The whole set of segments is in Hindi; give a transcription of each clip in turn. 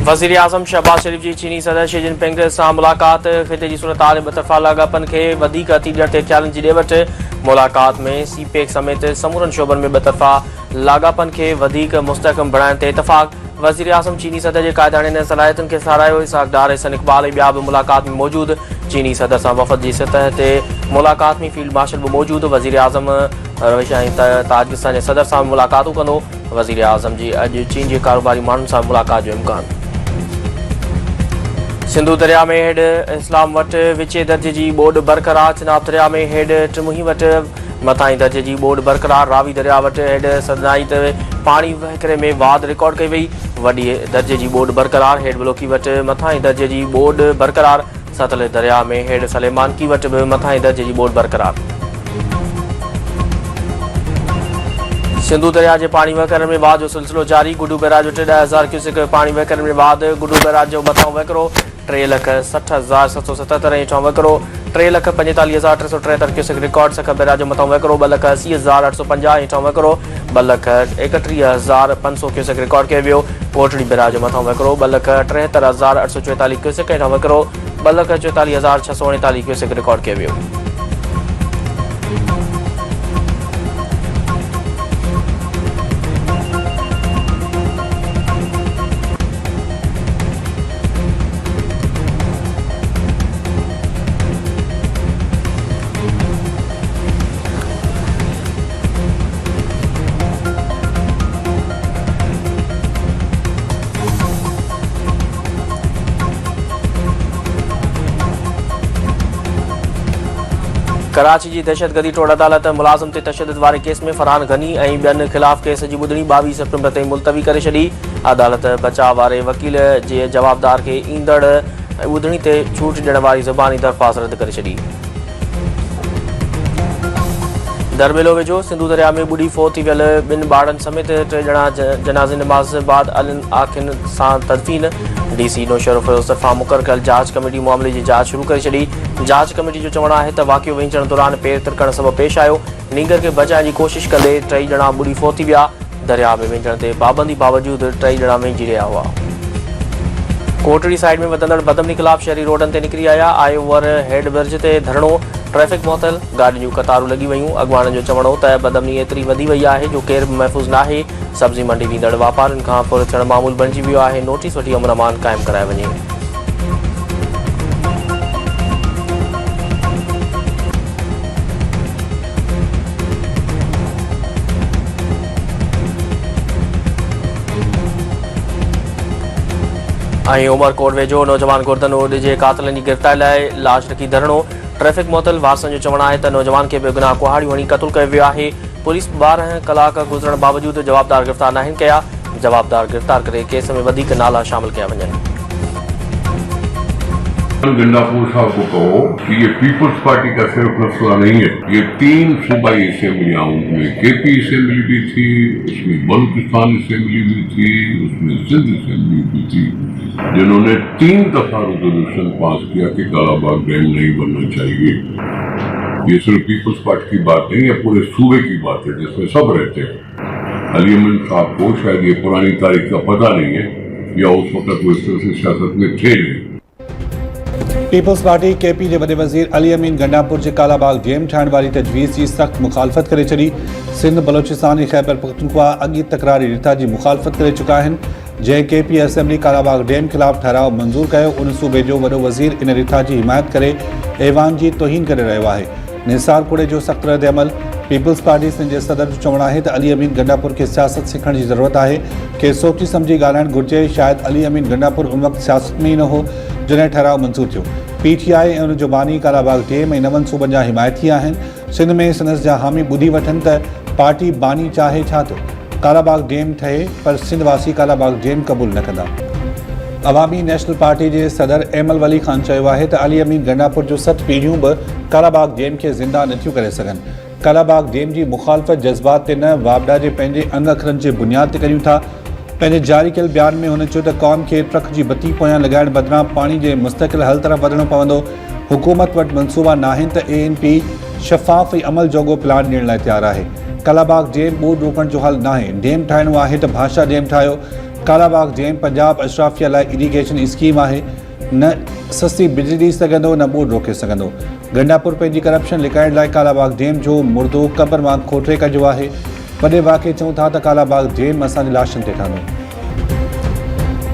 वज़ीर आज़म शहबाज शरीफ की चीनी सदर शी जिनपिंग सां मुलाक़ात। ख़िते जी सूरत हाल बतरफ़ा लाॻापन खे वधीक अती ॾियण ख़्यालनि जी ॾेवट। मुलाक़ात में सीपेक समेत समूरनि शोबनि में बतरफ़ा लाॻापन खे वधीक मुस्तहकम बणाइण ते इतफ़ाक़। वज़ीर आज़म चीनी सदर के कायदाने सलाहियतुनि खे साराहियो। इसहाक़ डार हसन इक़बाल ऐं ॿिया बि मुलाक़ात में मौजूद। चीनी सदर सां वफ़द जी सतह ते मुलाक़ात में फील्ड मार्शल भी मौजूद। वज़ीर आज़म रविश ऐं ताजिकिस्तान जे सदर सां मुलाक़ातूं कंदो। वज़ीर आज़म जी अॼु चीन जे कारोबारी माण्हुनि सां मुलाक़ात जो इम्कान। सिंधु दरिया में हेड इस्लाम वटि विचे दर्जे जी ॿोॾ बरक़रार। चिनाब दरिया में हेड टिमुही वटि मथाहीं दर्जे जी ॿोॾ बरक़रार। रावी दरिया वटि हेड सदनाई ते पाणी वहिकिरे में वाध रिकॉर्ड कई वई। वॾी दर्जे जी ॿोॾ बरक़रार। हेड ब्लोकी वटि मथाहीं दर्जे जी ॿोॾ बरक़रार। सतलुज दरिया में हेड सलेमानकी वटि बि मथाहीं दर्जे जी ॿोॾ बरक़रार। सिंधु दरिया के पानी वहिकरनि में वाध जो सिलसिलो जारी। गुडू बैराज वटि 10,000 क्यूसेक पानी वहिकरनि में वाध। गुडू बैराज जो मथां वहिकिरो 3,60,777 हेठां वहिकिरो 3,45,373 क्यूसेक रिकॉर्ड। सख बैराज जो मथां वहिकिरो 2,80,850 हेठां वहिकिरो 2,31,500 क्यूसेक रिकॉर्ड कयो वियो। कोटड़ी बैराज जो मथां वहिकिरो 2,73,844 क्यूसेक हेठां वहिकिरो 2,44,639 क्यूसेक रिकॉर्ड कयो वियो। कराची की दहशतगर्दी टोड़ अदालत मुलाज़िम ते तशद्दुद वारे केस में फरहान गनी ऐं ॿियनि ख़िलाफ़ केस जी ॿुधणी 22 सेप्टेम्बर ताईं मुलतवी करे छॾी। अदालत बचाव वारे वकील जे जवाबदार खे ईंदड़ ॿुधणी ते छूट ॾियण वारी ज़बानी दरख़्वास्त रद्द करे छॾी। दरबेलो वेझो सिंधु दरिया में ॿुॾी फोत थी वियल 2 ॿारनि समेत 3 ॼणा जनाज़े नमाज़ बाद आखिन सां तदफ़ीन। डीसी नौशर फ़िरोज़ तरफ़ां मुक़ररु कयल जांच कमेटी मामले जी जांच शुरू करे छॾी। जांच कमेटी जो चवणु आहे त वाक़ियो विंचण दौरान पेर तिरकण सबबु पेश आयो। नींगर खे बचाइण जी कोशिश कंदे 3 ॼणा ॿुॾी फोत थी विया। दरिया में विंचण ते पाबंदी बावजूद 3 ॼणा वेझी रहिया हुआ। कोटड़ी साइड में वधंदड़ बदमनी ख़िलाफ़ शहरी रोडनि ते निकिरी आया। आयो ओवर हेड ब्रिज ते धरणो। ट्रैफिक मुअतल। गाॾियुनि जूं कतारूं लॻी वयूं। अॻवाननि जो चवणो त बदमनी एतिरी वधी वई आहे जो केर बि महफ़ूज़ नाहे। सब्ज़ी मंडी वींदड़ वापारियुनि खां फुर थियण मामूल बणिजी वियो आहे। नोटिस वठी अमन अमान क़ाइमु कराए वञे। उमरकोट वेझो नौजवान गुर्दन ओड जे कातिलनि जी गिरफ़्तारी लाइ लाश रखी धरणो। ट्रैफिक मुअतल। वारसनि जो चवणु आहे त नौजवान खे बेगुनाह कुहाड़ियूं हणी क़तल कयो वियो आहे। पुलिस 12 कलाक गुज़रण बावजूद जवाबदार गिरफ़्तार नाहिनि कया। जवाबदार गिरफ़्तार करे केस में वधीक नाला शामिल कया वञनि। गंडापुर साहब को कहो कि ये पीपल्स पार्टी का सिर्फ मसला नहीं है। ये 3 सूबाई असेंबलियां, उनमें केपी असेंबली भी थी, उसमें बलूचिस्तान असेंबली भी थी, उसमें सिंध असेंबली भी थी, जिन्होंने 3 दफा रेजोल्यूशन पास किया कि कालाबाग डैम नहीं बनना चाहिए। ये सिर्फ पीपल्स पार्टी की बात नहीं है, पूरे सूबे की बात है जिसमें सब रहते हैं। अली अमीन साहब को शायद ये पुरानी तारीख का पता नहीं है या उस वक्त वो इस तरह से सियासत में थे नहीं। पीपल्स पार्टी केपी के वॾे वज़ीर अली अमीन गंडापुर के कालाबाग डैम ठाहिण वारी तजवीज़ की सख्त मुखालफ़त करे छॾी। सिंध बलोचिस्तान ऐं खैबर पख्तूनख्वा अॻी तकरारी रिथा की मुखालफ़त करे चुका आहिनि। जंहिं केपी असेंबली कालाबाग डैम खिलाफ़ ठहराव मंज़ूर कयो, उन सूबे जो वॾो वज़ीर इन रिथा की हिमायत करे ऐवान की तोहीन करे रहियो आहे। निसार कुड़े जो सख्त रद्द अमल। पीपल्स पार्टी सिंध जे सदर जो चवणु आहे त अली अमीन गंडापुर खे सियासत सिखण जी ज़रूरत आहे। के सोची सम्झी ॻाल्हाइण घुरिजे। शायद अली अमीन गंडापुर उन वक़्तु सियासत में ही न हो जॾहिं ठहराव मंज़ूर थियो। PTI ऐं उन जो बानी कालाबाग डैम ऐं 9 सूबनि जा हिमायती आहिनि। सिंध में संदसि जा हामी ॿुधी वठनि त पार्टी बानी चाहे छा थो। कालाबाग डैम ठहे पर सिंध वासी कालाबाग डैम क़बूल न कंदा। अवामी नेशनल पार्टी के सदर एमल वली खान चयो आहे त अली अमीन गंडापुर जो 7 पीढ़ियूं बि कालाबाग डैम के ज़िंदा नथियूं करे सघनि। कालाबाग डैम की मुखालफ़त जज़्बात ते न वाबडा के पंहिंजे अंग अखरनि जे बुनियाद ते करियूं था। पंहिंजे जारी कयल बयान में हुन चयो त क़ौम खे ट्रक की बत्ती पोयां लॻाइण बदिरां पानी के मुस्तक़िल हल तरफ़ वधणो पवंदो। हुकूमत वटि मनसूबा नाहिनि त ANP शफ़ाफ़ ऐं अमल जोगो प्लान ॾियण लाइ तैयार आहे। कालाबाग डैम ॿोॾ रोकण जो हल नाहे। डैम ठाहिणो आहे त भाषा डैम ठाहियो। कालाबाग डैम पंजाब अशराफिया लाइ इरीगेशन स्कीम आहे। न सस्ती बिजली ॾेई सघंदो न ॿोॾि रोके सघंदो। गंडापुर पंहिंजी करप्शन लिकाइण लाइ कालाबाग डैम जो मुर्दो क़बर मां खोटे कढियो आहे। वॾे वाक़े चऊं था त कालाबाग डैम असांजे लाशनि ते ठहंदो।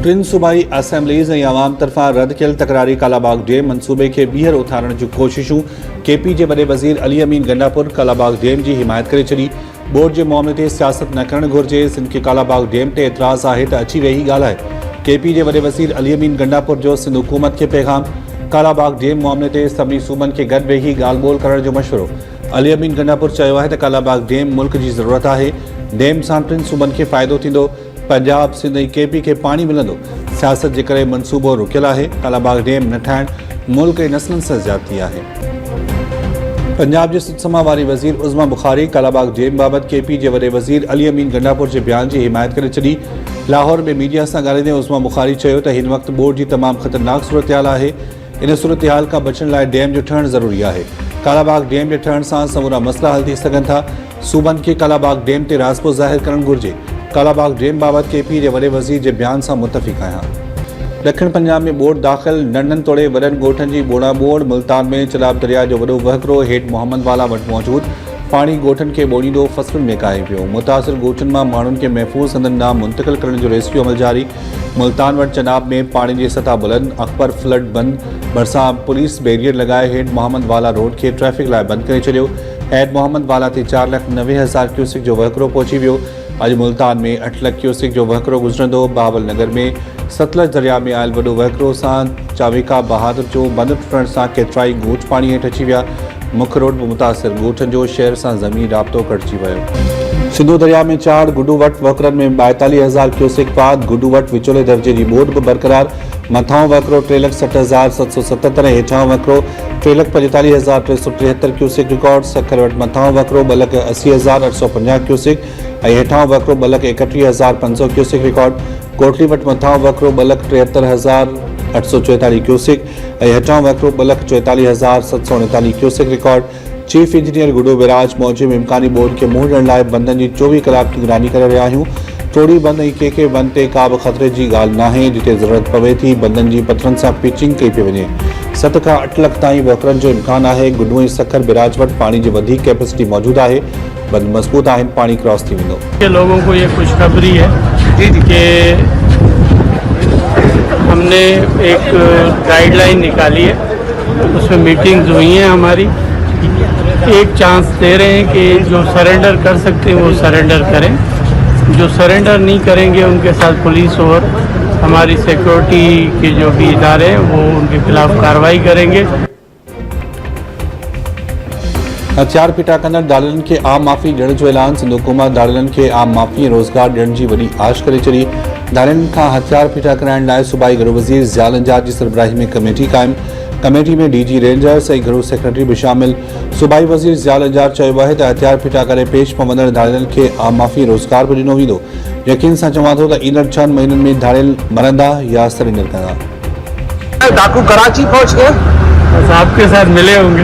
टिनि सूबाई असेंबलीज़ ऐं आवाम तरफ़ां रद्द कयल तकरारी कालाबाग डैम मंसूबे खे ॿीहर उथारण जूं कोशिशूं। केपी जे वॾे वज़ीर अली अमीन गंडापुर कालाबाग डैम जी हिमायत करे छॾी। बोर्ड जे मामले ते सियासत न करणु घुरिजे। सिंध खे कालाबाग डैम ते एतिराज़ आहे त अची वेही ॻाल्हाए। केपी जे वॾे वज़ीर अली अमीन गंडापुर जो सिंध हुकूमत खे पैगाम। कालाबाग डैम मामले ते सभिनी सूबनि खे गॾु वेही ॻाल्हि ॿोल करण जो मशवरो। अली अमीन गंडापुर चयो आहे त कालाबाग डैम मुल्क जी ज़रूरत आहे। डैम सां टिनि सूबनि खे फ़ाइदो थींदो। पंजाब सिंध ऐं केपी खे पाणी मिलंदो। सियासत जे करे मनसूबो रुकियल आहे। कालाबाग डैम न ठाहिण मुल्क ऐं नसलनि सां ज़्यादती आहे। पंजाब जे सुतसमा वारी वज़ीर उज़मा बुखारी कालाबाग डैम बाबति केपी जे वॾे वज़ीर अली अमीन गंडापुर जे बयान जी हिमायत करे छॾी। लाहौर में मीडिया सां ॻाल्हाईंदे उज़मा बुखारी चयो त हिन वक़्तु बोर्ड जी तमामु ख़तरनाक सूरत आहे। इन सूरत हाल खां बचण लाइ डैम जो ठहणु ज़रूरी आहे। कालाबाग डैम जे ठहण सां समूरा मसइला हल थी सघनि था। सूबनि खे कालाबाग डैम ते राज़िबो ज़ाहिर करणु घुरिजे। कालाबाग डैम बाबति केपी जे वॾे वज़ीर जे बयान सां मुतफ़िक़ आहियां। ॾखिण पंजाब में ॿोॾि दाख़िल नंढनि तोड़े वॾनि ॻोठनि जी ॿोड़ा ॿोड़। मुल्तान में चनाब दरिया जो वॾो वहिकिरो हेठि मोहम्मद वाला वटि मौजूदु। पाणी ॻोठनि खे ॿोड़ींदो फसलुनि में काहे पियो। मुतासिर ॻोठनि मां माण्हुनि खे महफ़ूज़ हंधनि ॾांहुं मुंतक़िल करण जो रेस्क्यू अमल जारी। मुल्तान वटि चनाब में पाणी जी सतह बुलंद। अख़बर फ्लड बंद भरिसां पुलिस बैरियर लॻाए हेठि मोहम्मद वाला रोड खे ट्रैफ़िक लाइ बंदि करे छॾियो। हेठि मोहम्मद वाला ते 4,90,000 क्यूसिक जो वहिकिरो पहुची वियो। अॼु मुल्तान में 8 लाख क्यूसिक जो वहिकिरो गुज़रंदो। बावल नगर में सतलज दरिया में आयल वॾो वहिकिरो सां चाविका बहादुर जो बंदि टुटण सां केतिराई ॻोठ पाणी हेठि अची विया। मुख्य रोड बि मुतासिर। ॻोठनि जो शहर सां ज़मीनी राब्तो कटिजी वियो। सिंधु दरिया में 4 गुडू वटि वकिरनि में 42,000 क्यूसिक पाद। गुडू वटि विचोले दर्जे जी ॿोॾि बि बरक़रार। मथां वहिकिरो 3,60,777 ऐं हेठां वहिकिरो 3,45,373 क्यूसिक रिकॉर्ड। सखर वटि मथां वहिकिरो 2,80,850 क्यूसिक ऐं हेठां वहिकिरो 2,31,500 क्यूसिक रिकॉर्ड। कोटली वटि मथां वहिकिरो 2,73,844 क्यूसिक ऐं हेठां वहिकिरो 2,44,739 क्यूसिक रिकॉर्ड। चीफ इंजीनियर गुडो विराज मौजे में इम्कानी बोर्ड खे मुंहुं ॾियण लाइ बंदनि जी 24 कलाक निगरानी करे रहिया आहियूं। टोड़ी बंद ऐं के बंद ते का बि ख़तरे जी ॻाल्हि नाहे। जिते ज़रूरत पवे थी बंदनि जी पथरनि सां पिचिंग कई पई वञे। 7 खां 8 लख ताईं वकिरनि जो इम्कान आहे। गुडू ऐं सखर बिराज वटि पाणी जी वधीक कैपेसिटी मौजूदु आहे। बंद मज़बूत आहिनि। पाणी क्रॉस थी वेंदो। लोगों को ये खुशखबरी है कि हमने एक गाइडलाइन निकाली है। उसमें मीटिंग्स हुई हैं हमारी। एक चांस दे रहे हैं कि जो सरेंडर कर सकते हैं वो सरेंडर करें। जो सरेंडर नहीं करेंगे उनके साथ पुलिस और हमारी सिक्योरिटी के जो भी इदारे हैं वो उनके खिलाफ कार्रवाई करेंगे। हथियार पिटा कंदड़ दाड़िलनि खे आम माफ़ी ॾियण जो ऐलान। सिंध हुकूमत दाड़िलनि खे आम माफ़ी ऐं रोज़गार ॾियण जी वॾी आश करे छॾी। दाड़िलनि खां हथियार पिटा कराइण लाइ सूबाई गृह वज़ीर ज़ियाल अंजार जी सरबराही में कमेटी क़ाइमु। कमेटी में DG रेंजर्स ऐं गृह सेक्रेटरी बि शामिल। सूबाई वज़ीर ज़ियाल अंजार चयो आहे त हथियार पिटा करे पेश पवंदड़ दाड़िलनि खे आम माफ़ी रोज़गार बि ॾिनो वेंदो। यकीन सां चवां थो त ईंदड़ 6 महीननि में दाड़िल मरंदा या सरेंडर कंदा। डाकू कराची पहुंच गए। बस आपके साथ मिले होंगे।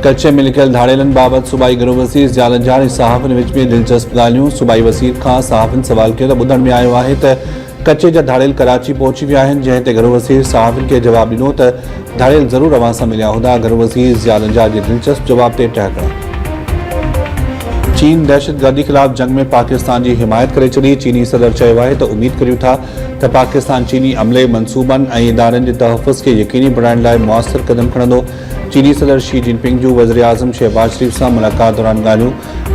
कच्चे में लिखियल धाड़ेलनि बाबति सूबाई गृह वज़ीर ज़ियाल अंजार ऐं सहाफ़ियुनि विच में दिलचस्प ॻाल्हियूं। सूबाई वज़ीर खां सहाफ़ियुनि सवाल कयो त ॿुधण में आयो आहे त कच्चे जा धाड़ेल कराची पहुची विया आहिनि। जंहिं ते गृह वज़ीर सहाफ़ियुनि खे जवाबु ॾिनो त धाड़ेल ज़रूरु अवां सां मिलिया हूंदा। गृह वज़ीर ज़ियाल अंजार जे दिलचस्प जवाब ते टहिकड़ा। चीन दहशतगर्दी ख़िलाफ़ जंग में पाकिस्तान जी हिमायत करे छॾी। चीनी सदर चयो आहे त उमीद करियूं था त पाकिस्तान चीनी अमले मनसूबनि ऐं इदारनि जे तहफ़ुज़ खे यकीनी बणाइण लाइ मुआसिर क़दम खणंदो। चीनी सदर शी जिनपिंग जूं वज़ीर आज़म शहबाज शरीफ़ सां मुलाक़ात दौरान ॻाल्हियूं।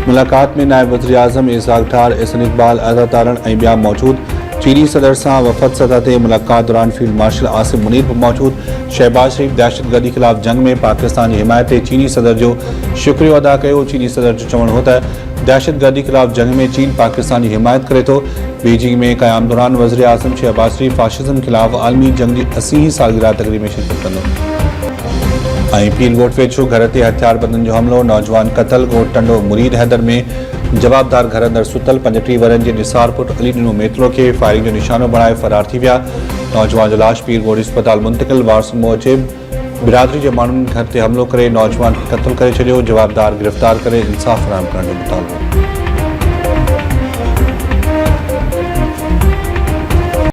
मुलाक़ात में नायब वज़ीर आज़म इसाक डार, एहसन इक़बाल, अज़हर तारण ऐं ॿिया मौजूदु। चीनी सदर सां वफ़द सतह ते मुलाक़ात दौरान फील्ड मार्शल आसिम मुनीर बि मौजूदु। शहबाज शरीफ़ दहशतगर्दी ख़िलाफ़ जंग में पाकिस्तान जी हिमायत ते चीनी सदर जो शुक्रियो अदा कयो। चीनी सदर जो चवणु हो त दहशतगर्दी ख़िलाफ़ जंग में चीन पाकिस्तान जी हिमायत करे थो। बीजिंग में क़याम दौरान वज़ीर आज़म शहबाज शरीफ़ फाशिज़म ख़िलाफ़ आलमी जंग जी 80वीं सालगिरह तक़रीब में शिरकत कंदो। ऐं पीरगोट वेझो घर ते हथियारबंदनि जो हमिलो। नौजवान क़तल। ॻोठ टंडो मुरीद हैदर में जवाबदार घर अंदरि सुतल 35 वरनि जे निसार पुट अली ॾिनो मेतरो खे फायरिंग जो निशानो बणाए फ़रार थी विया। नौजवान जो लाश पीरगोट अस्पताल मुंतक़िल। वारसुनि मूजिब बिरादरी जे माण्हुनि घर ते हमिलो करे नौजवान खे क़त्ल करे छॾियो। जवाबदार गिरफ़्तार करे इंसाफ़ फ़राहम करण जो मुतालबो।